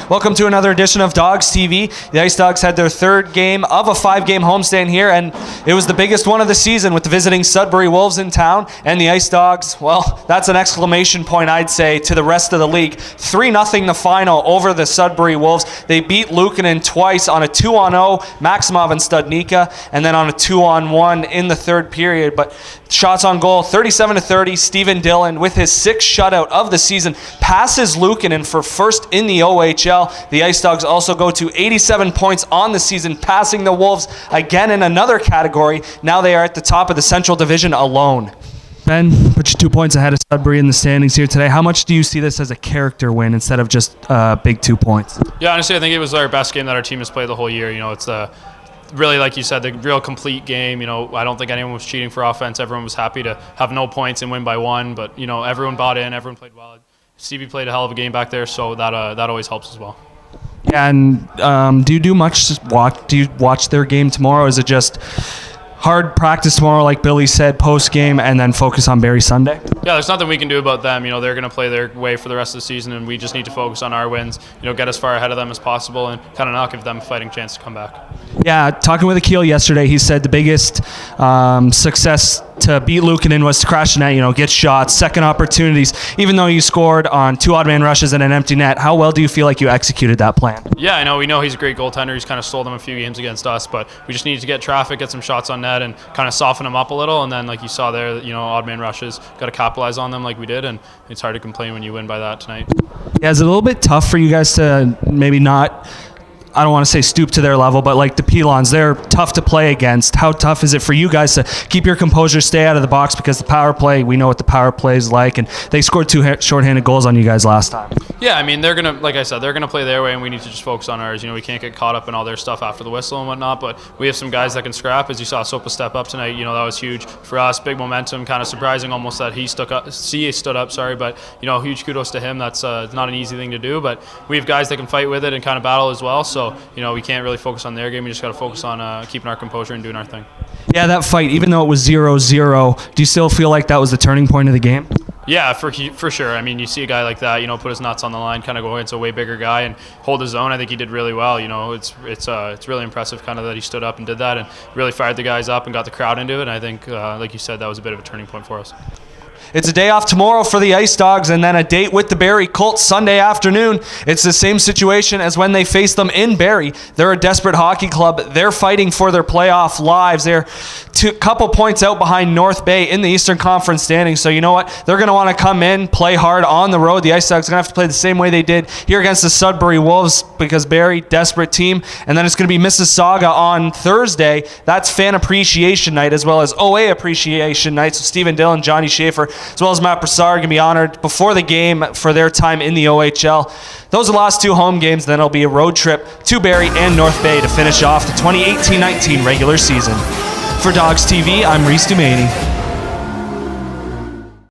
Welcome to another edition of Dogs TV. The IceDogs had their third game of a 5-game homestand here, and it was the biggest one of the season with the visiting Sudbury Wolves in town. And the IceDogs, well, that's an exclamation point, I'd say, to the rest of the league. 3-0 the final over the Sudbury Wolves. They beat Luukkonen twice on a 2-on-0, Maximov and Studnicka, and then on a 2-on-1 in the third period. But shots on goal, 37-30. Stephen Dillon, with his 6th shutout of the season, passes Luukkonen for first in the OHL. The IceDogs also go to 87 points on the season, passing the Wolves again in another category. Now they are at the top of the Central Division alone. Ben, put you 2 points ahead of Sudbury in the standings here today. How much do you see this as a character win instead of just big 2 points? Yeah, honestly, I think it was our best game that our team has played the whole year. You know, it's really, like you said, the real complete game. You know, I don't think anyone was cheating for offense. Everyone was happy to have no points and win by 1. But, you know, everyone bought in. Everyone played well. Stevie played a hell of a game back there, so that always helps as well. Yeah, and do you do much do you watch their game tomorrow? Is it just hard practice tomorrow, like Billy said, post-game, and then focus on Barrie Sunday? Yeah, there's nothing we can do about them. You know, they're going to play their way for the rest of the season, and we just need to focus on our wins, you know, get as far ahead of them as possible and kind of not give them a fighting chance to come back. Yeah, talking with Akil yesterday, he said the biggest success to beat Luukkonen was to crash the net, you know, get shots, second opportunities, even though you scored on 2 odd man rushes and an empty net. How well do you feel like you executed that plan? Yeah, I know. We know he's a great goaltender. He's kind of stole them a few games against us, but we just needed to get traffic, get some shots on net, and kind of soften them up a little. And then, like you saw there, you know, odd man rushes, got to capitalize on them like we did, and it's hard to complain when you win by that tonight. Yeah, it's a little bit tough for you guys to maybe not, I don't want to say stoop to their level, but like the Pelons, they're tough to play against. How tough is it for you guys to keep your composure, stay out of the box? Because the power play, we know what the power play is like, and they scored 2 shorthanded goals on you guys last time. Yeah, I mean, they're going to, like I said, they're going to play their way, and we need to just focus on ours. You know, we can't get caught up in all their stuff after the whistle and whatnot, but we have some guys that can scrap. As you saw Sopa step up tonight, you know, that was huge for us. Big momentum, kind of surprising almost that he stood up, but, you know, huge kudos to him. That's not an easy thing to do, but we have guys that can fight with it and kind of battle as well, so, you know, we can't really focus on their game. We just got to focus on keeping our composure and doing our thing. Yeah, that fight, even though it was 0-0, do you still feel like that was the turning point of the game? Yeah, for sure. I mean, you see a guy like that, you know, put his nuts on the line, kind of go against a way bigger guy and hold his own. I think he did really well. You know, it's really impressive kind of that he stood up and did that and really fired the guys up and got the crowd into it. And I think, like you said, that was a bit of a turning point for us. It's a day off tomorrow for the IceDogs, and then a date with the Barrie Colts Sunday afternoon. It's the same situation as when they faced them in Barrie. They're a desperate hockey club. They're fighting for their playoff lives. They're a couple points out behind North Bay in the Eastern Conference standings. So you know what? They're going to want to come in, play hard on the road. The IceDogs are going to have to play the same way they did here against the Sudbury Wolves because Barrie, desperate team. And then it's going to be Mississauga on Thursday. That's fan appreciation night as well as OA appreciation night. So Stephen Dillon, Johnny Schaefer, as well as Matt Broussard, are going to be honored before the game for their time in the OHL. Those are the last 2 home games. Then it'll be a road trip to Barrie and North Bay to finish off the 2018-19 regular season. For Dogs TV, I'm Reese Dumaney.